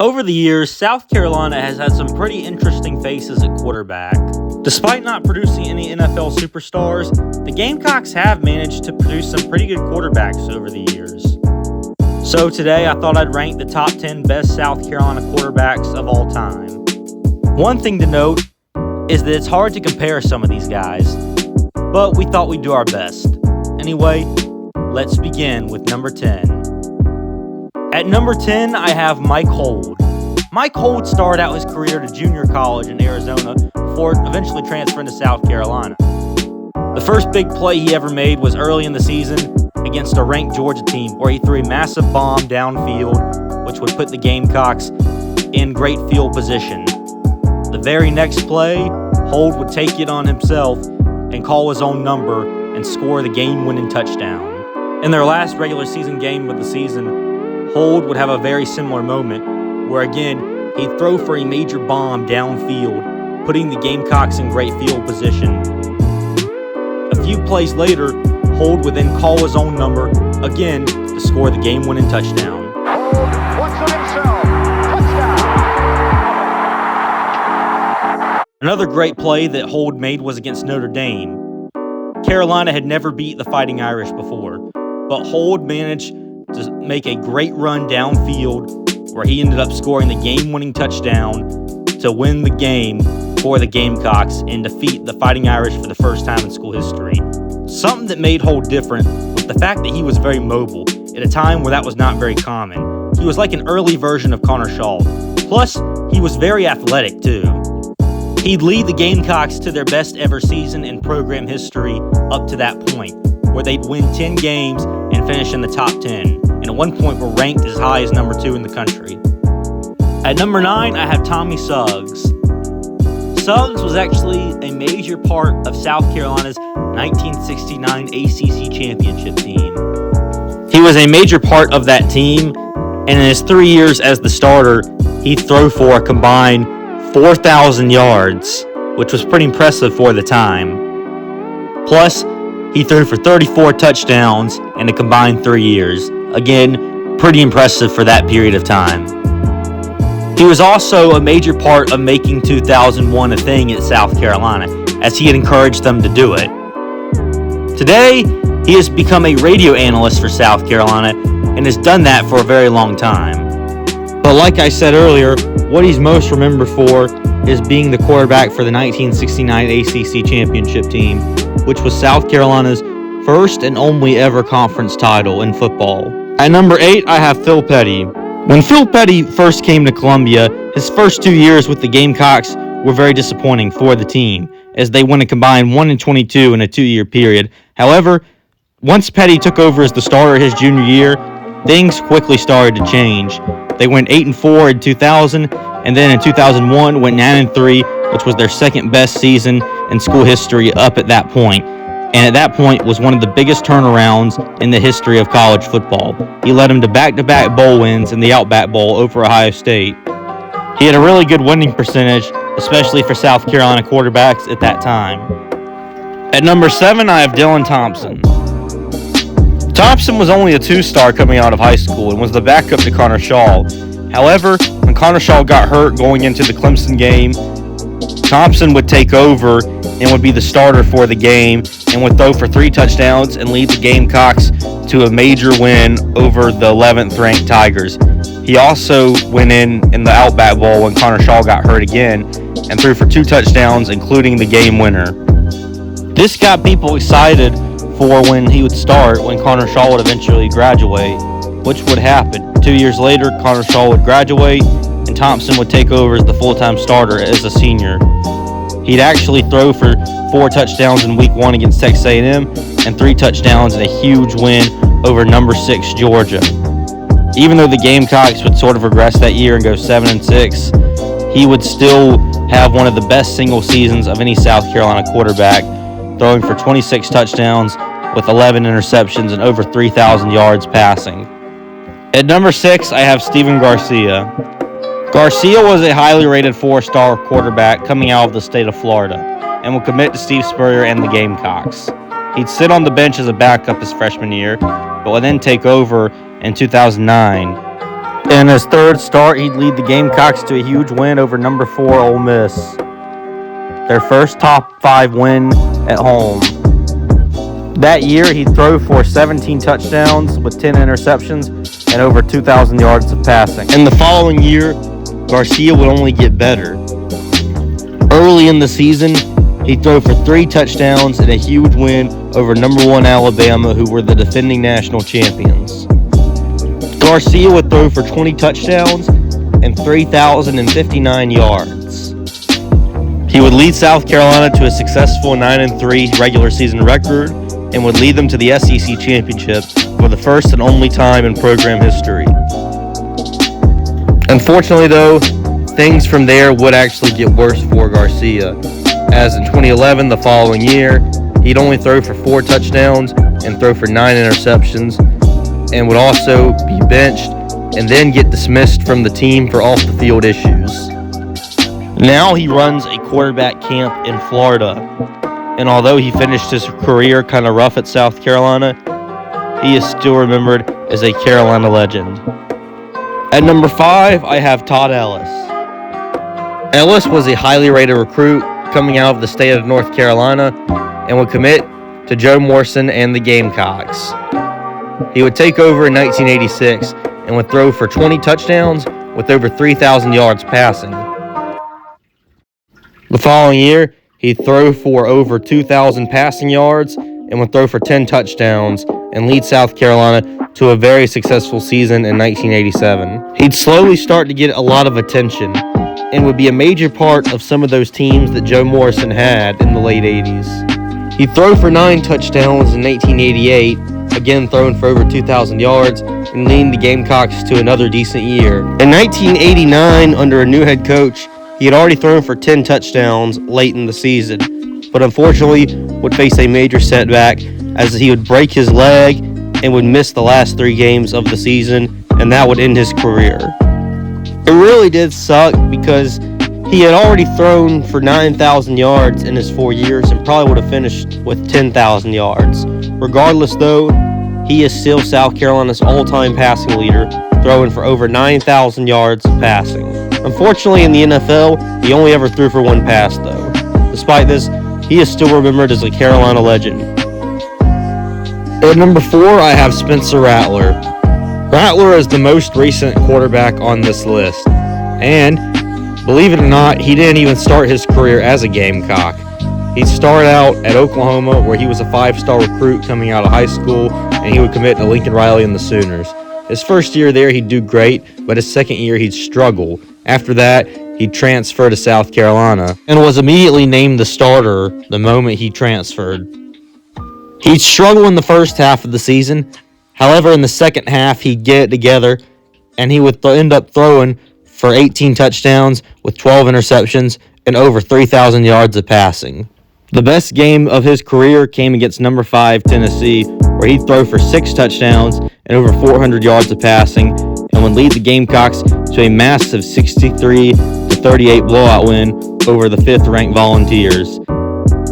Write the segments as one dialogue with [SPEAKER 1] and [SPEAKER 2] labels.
[SPEAKER 1] Over the years, South Carolina has had some pretty interesting faces at quarterback. Despite not producing any NFL superstars, the Gamecocks have managed to produce some pretty good quarterbacks over the years. So today, I thought I'd rank the top 10 best South Carolina quarterbacks of all time. One thing to note is that it's hard to compare some of these guys, but we thought we'd do our best. Anyway, let's begin with number 10. At number 10, I have Mike Hold. Mike Hold started out his career at a junior college in Arizona before eventually transferring to South Carolina. The first big play he ever made was early in the season against a ranked Georgia team where he threw a massive bomb downfield, which would put the Gamecocks in great field position. The very next play, Hold would take it on himself and call his own number and score the game-winning touchdown. In their last regular season game of the season, Hold would have a very similar moment where, again, he'd throw for a major bomb downfield, putting the Gamecocks in great field position. A few plays later, Hold would then call his own number, again, to score the game-winning touchdown.
[SPEAKER 2] Hold once on himself. Touchdown!
[SPEAKER 1] Another great play that Hold made was against Notre Dame. Carolina had never beat the Fighting Irish before, but Hold managed to make a great run downfield where he ended up scoring the game-winning touchdown to win the game for the Gamecocks and defeat the Fighting Irish for the first time in school history. Something that made Hold different was the fact that he was very mobile at a time where that was not very common. He was like an early version of Connor Shaw. Plus, he was very athletic too. He'd lead the Gamecocks to their best ever season in program history up to that point, where they'd win 10 games and finish in the top 10, and at one point were ranked as high as number 2 in the country. At number 9, I have Tommy Suggs. Suggs was actually a major part of South Carolina's 1969 ACC championship team. He was a major part of that team, and in his 3 years as the starter, he threw for a combined 4,000 yards, which was pretty impressive for the time. Plus, he threw for 34 touchdowns in a combined 3 years. Again, pretty impressive for that period of time. He was also a major part of making 2001 a thing at South Carolina, as he had encouraged them to do it. Today, he has become a radio analyst for South Carolina and has done that for a very long time. But like I said earlier, what he's most remembered for is being the quarterback for the 1969 ACC championship team, which was South Carolina's first and only ever conference title in football. At number 8, I have Phil Petty. When Phil Petty first came to Columbia, his first 2 years with the Gamecocks were very disappointing for the team, as they went a combined 1-22 in a 2-year period. However, once Petty took over as the starter his junior year, things quickly started to change. They went 8-4 in 2000, and then in 2001 went 9-3, which was their second best season in school history up at that point. And at that point was one of the biggest turnarounds in the history of college football. He led them to back-to-back bowl wins in the Outback Bowl over Ohio State. He had a really good winning percentage, especially for South Carolina quarterbacks at that time. At number 7, I have Dylan Thompson. Thompson was only a 2-star coming out of high school and was the backup to Connor Shaw. However, when Connor Shaw got hurt going into the Clemson game, Thompson would take over and would be the starter for the game and would throw for 3 touchdowns and lead the Gamecocks to a major win over the 11th ranked Tigers. He also went in the Outback Bowl when Connor Shaw got hurt again and threw for 2 touchdowns, including the game winner. This got people excited for when he would start when Connor Shaw would eventually graduate, which would happen. 2 years later, Connor Shaw would graduate and Thompson would take over as the full-time starter as a senior. He'd actually throw for 4 touchdowns in week 1 against Texas A&M and 3 touchdowns in a huge win over number 6 Georgia. Even though the Gamecocks would sort of regress that year and go 7-6, he would still have one of the best single seasons of any South Carolina quarterback, throwing for 26 touchdowns with 11 interceptions and over 3,000 yards passing. At number 6, I have Steven Garcia. Garcia was a highly rated 4-star quarterback coming out of the state of Florida and would commit to Steve Spurrier and the Gamecocks. He'd sit on the bench as a backup his freshman year, but would then take over in 2009. In his third start, he'd lead the Gamecocks to a huge win over number 4 Ole Miss, their first top 5 win at home. That year, he'd throw for 17 touchdowns with 10 interceptions and over 2,000 yards of passing. And the following year, Garcia would only get better. Early in the season, he'd throw for 3 touchdowns and a huge win over number 1 Alabama, who were the defending national champions. Garcia would throw for 20 touchdowns and 3,059 yards. He would lead South Carolina to a successful 9-3 regular season record and would lead them to the SEC championship for the first and only time in program history. Unfortunately, though, things from there would actually get worse for Garcia, as in 2011, the following year, he'd only throw for 4 touchdowns and throw for 9 interceptions, and would also be benched and then get dismissed from the team for off-the-field issues. Now he runs a quarterback camp in Florida, and although he finished his career kind of rough at South Carolina, he is still remembered as a Carolina legend. At number 5, I have Todd Ellis. Ellis was a highly rated recruit coming out of the state of North Carolina and would commit to Joe Morrison and the Gamecocks. He would take over in 1986 and would throw for 20 touchdowns with over 3,000 yards passing. The following year, he'd throw for over 2,000 passing yards and would throw for 10 touchdowns and lead South Carolina to a very successful season in 1987. He'd slowly start to get a lot of attention and would be a major part of some of those teams that Joe Morrison had in the late 80s. He'd throw for 9 touchdowns in 1988, again throwing for over 2,000 yards, and leading the Gamecocks to another decent year. In 1989, under a new head coach, he had already thrown for 10 touchdowns late in the season, but unfortunately would face a major setback as he would break his leg and would miss the last 3 games of the season, and that would end his career. It really did suck because he had already thrown for 9,000 yards in his 4 years and probably would have finished with 10,000 yards. Regardless, though, he is still South Carolina's all-time passing leader, throwing for over 9,000 yards of passing. Unfortunately, in the NFL, he only ever threw for 1 pass, though. Despite this, he is still remembered as a Carolina legend. At number 4, I have Spencer Rattler. Rattler is the most recent quarterback on this list, and believe it or not, he didn't even start his career as a Gamecock. He started out at Oklahoma, where he was a 5-star recruit coming out of high school, and he would commit to Lincoln Riley and the Sooners. His first year there, he'd do great, but his second year, he'd struggle. After that, he'd transfer to South Carolina and was immediately named the starter the moment he transferred. He'd struggle in the first half of the season. However, in the second half, he'd get it together, and he would end up throwing for 18 touchdowns with 12 interceptions and over 3,000 yards of passing. The best game of his career came against number 5 Tennessee, where he'd throw for 6 touchdowns and over 400 yards of passing, and would lead the Gamecocks to a massive 63-38 blowout win over the 5th-ranked Volunteers.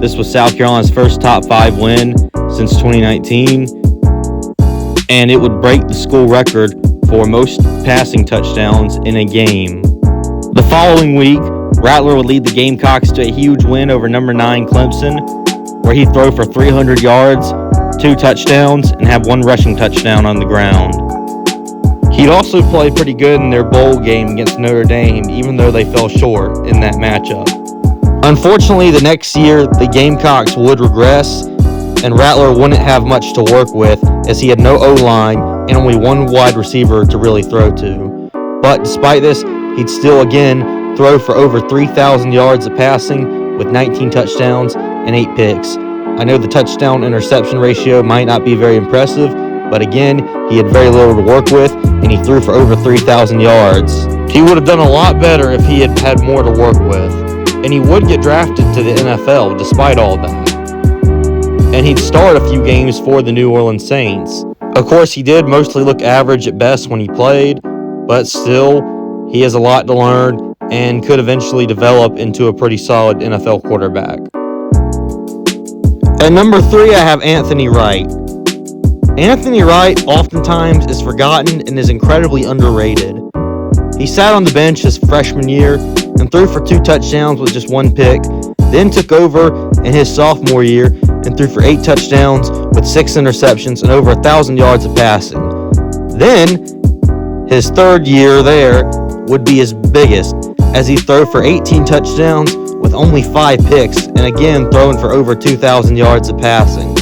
[SPEAKER 1] This was South Carolina's first top 5 win since 2019, and it would break the school record for most passing touchdowns in a game. The following week, Rattler would lead the Gamecocks to a huge win over number 9 Clemson, where he'd throw for 300 yards, 2 touchdowns, and have 1 rushing touchdown on the ground. He'd also play pretty good in their bowl game against Notre Dame, even though they fell short in that matchup. Unfortunately, the next year, the Gamecocks would regress, and Rattler wouldn't have much to work with, as he had no O-line and only 1 wide receiver to really throw to. But despite this, he'd still again throw for over 3,000 yards of passing with 19 touchdowns and 8 picks. I know the touchdown-interception ratio might not be very impressive, but again, he had very little to work with, and he threw for over 3,000 yards. He would have done a lot better if he had had more to work with, and he would get drafted to the NFL despite all that. And he'd start a few games for the New Orleans Saints. Of course, he did mostly look average at best when he played, but still, he has a lot to learn and could eventually develop into a pretty solid NFL quarterback. At number 3, I have Anthony Wright. Anthony Wright oftentimes is forgotten and is incredibly underrated. He sat on the bench his freshman year and threw for 2 touchdowns with just 1 pick, then took over in his sophomore year and threw for 8 touchdowns with 6 interceptions and over 1,000 yards of passing. Then, his third year there would be his biggest, as he threw for 18 touchdowns with only 5 picks and again throwing for over 2,000 yards of passing.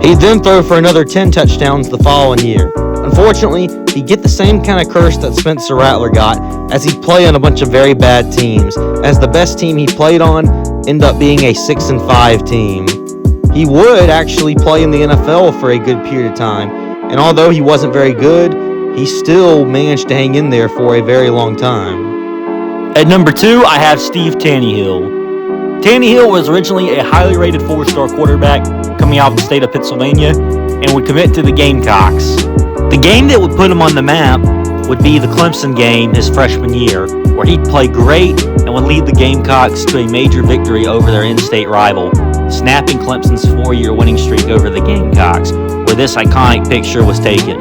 [SPEAKER 1] He'd then throw for another 10 touchdowns the following year. Unfortunately, he'd get the same kind of curse that Spencer Rattler got, as he'd play on a bunch of very bad teams, as the best team he played on ended up being a 6-5 team. He would actually play in the NFL for a good period of time, and although he wasn't very good, he still managed to hang in there for a very long time. At number 2, I have Steve Tannehill. Tannehill was originally a highly rated 4-star quarterback coming out of the state of Pennsylvania and would commit to the Gamecocks. The game that would put him on the map would be the Clemson game his freshman year, where he'd play great and would lead the Gamecocks to a major victory over their in-state rival, snapping Clemson's 4-year winning streak over the Gamecocks, where this iconic picture was taken.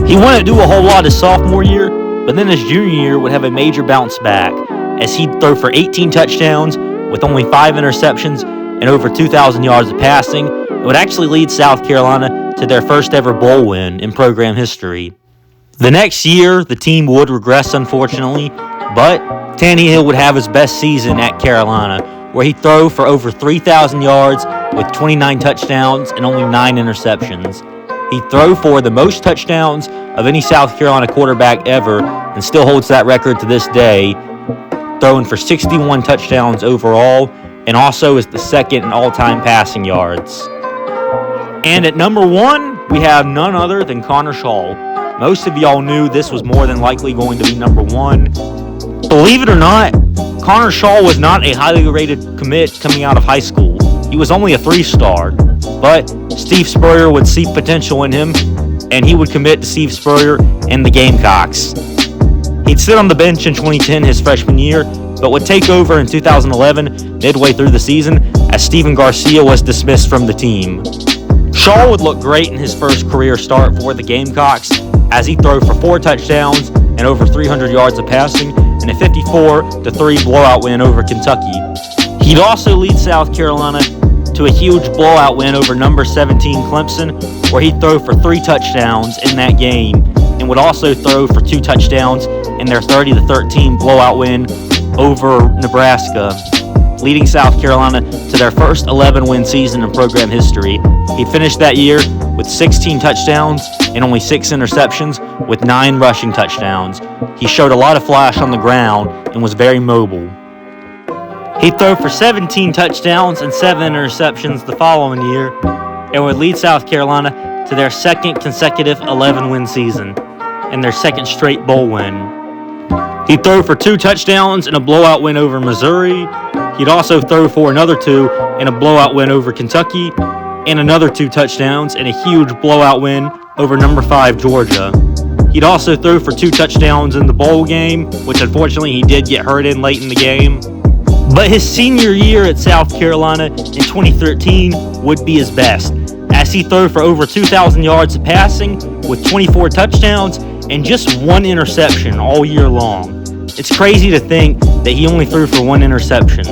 [SPEAKER 1] He wouldn't do a whole lot his sophomore year, but then his junior year would have a major bounce back, as he'd throw for 18 touchdowns with only 5 interceptions and over 2,000 yards of passing, and would actually lead South Carolina to their first ever bowl win in program history. The next year, the team would regress, unfortunately, but Tannehill would have his best season at Carolina, where he'd throw for over 3,000 yards with 29 touchdowns and only 9 interceptions. He'd throw for the most touchdowns of any South Carolina quarterback ever and still holds that record to this day, throwing for 61 touchdowns overall, and also is the second in all-time passing yards. And at number 1, we have none other than Connor Shaw. Most of y'all knew this was more than likely going to be number 1. Believe it or not, Connor Shaw was not a highly rated commit coming out of high school. He was only a 3-star, but Steve Spurrier would see potential in him, and he would commit to Steve Spurrier and the Gamecocks. He'd sit on the bench in 2010, his freshman year, but would take over in 2011, midway through the season, as Steven Garcia was dismissed from the team. Shaw would look great in his first career start for the Gamecocks, as he'd throw for 4 touchdowns and over 300 yards of passing in a 54-3 blowout win over Kentucky. He'd also lead South Carolina to a huge blowout win over number 17 Clemson, where he'd throw for 3 touchdowns in that game, and would also throw for 2 touchdowns in their 30-13 blowout win over Nebraska, leading South Carolina to their first 11-win season in program history. He finished that year with 16 touchdowns and only 6 interceptions, with 9 rushing touchdowns. He showed a lot of flash on the ground and was very mobile. He'd throw for 17 touchdowns and 7 interceptions the following year, and would lead South Carolina to their second consecutive 11-win season and their second straight bowl win. He'd throw for 2 touchdowns in a blowout win over Missouri. He'd also throw for another 2 in a blowout win over Kentucky, and another 2 touchdowns in a huge blowout win over number 5 Georgia. He'd also throw for 2 touchdowns in the bowl game, which unfortunately he did get hurt in late in the game. But his senior year at South Carolina in 2013 would be his best, as he threw for over 2,000 yards of passing with 24 touchdowns and just 1 interception all year long. It's crazy to think that he only threw for 1 interception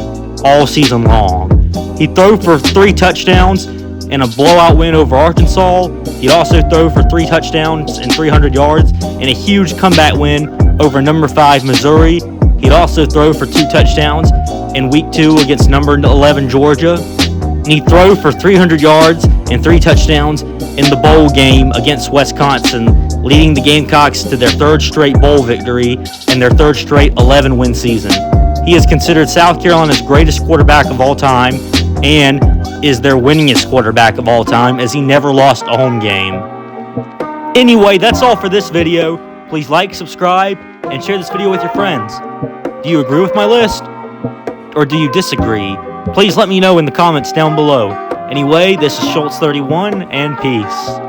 [SPEAKER 1] all season long. He threw for 3 touchdowns in a blowout win over Arkansas. He'd also throw for 3 touchdowns and 300 yards in a huge comeback win over number 5 Missouri. He'd also throw for 2 touchdowns in week 2 against number 11 Georgia. And he'd throw for 300 yards and 3 touchdowns in the bowl game against Wisconsin, leading the Gamecocks to their 3rd straight bowl victory and their 3rd straight 11-win season. He is considered South Carolina's greatest quarterback of all time and is their winningest quarterback of all time, as he never lost a home game. Anyway, that's all for this video. Please like, subscribe, and share this video with your friends. Do you agree with my list? Or do you disagree? Please let me know in the comments down below. Anyway, this is Schultz31, and peace.